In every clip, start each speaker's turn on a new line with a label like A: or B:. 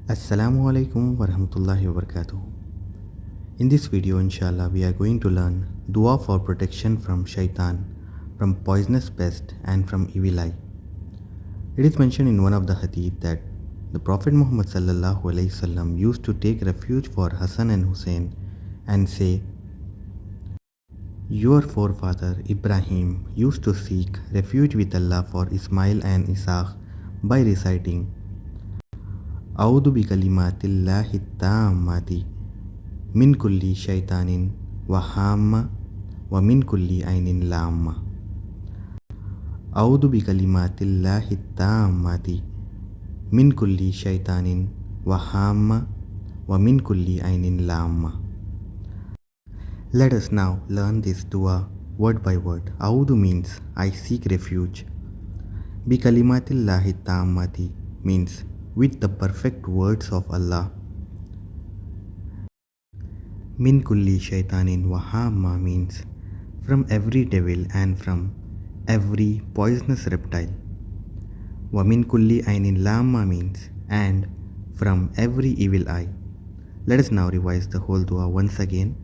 A: Assalamu alaikum wa rahmatullahi wa barakatuh. In this video, inshallah, we are going to learn dua for protection from shaitan, from poisonous pest, and from evil eye. It is mentioned in one of the hadith that the Prophet Muhammad sallallahu alaihi wasallam used to take refuge for Hassan and Hussein and say, "Your forefather Ibrahim used to seek refuge with Allah for Ismail and Isaac by reciting Audhu bi Kalimatillahi tammati min kulli shaitanin wa hamma wa min kulli ainin lamma. Audhu bi Kalimatillahi tammati min kulli shaitanin wa hamma wa min kulli ainin lamma." Let us now learn this dua word by word. Audhu means I seek refuge. Bi Kalimatillahi tammati means with the perfect words of Allah. Min kulli shaitanin wa hamma means from every devil and from every poisonous reptile. Wa min kulli ainin lamma means and from every evil eye. Let us now revise the whole dua once again.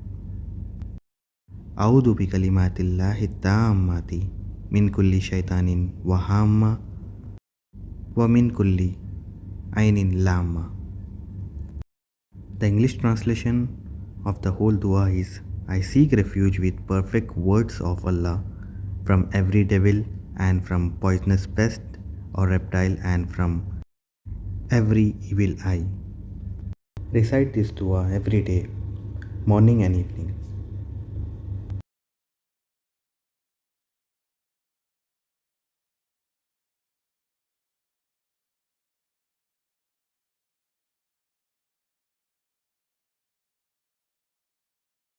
A: Audhu bi kalimatillahi tammati min kulli shaitanin wa hamma wa min kulli ainin lamma. The English translation of the whole dua is I seek refuge with perfect words of Allah from every devil and from poisonous pest or reptile and from every evil eye. Recite this dua every day, morning and evening.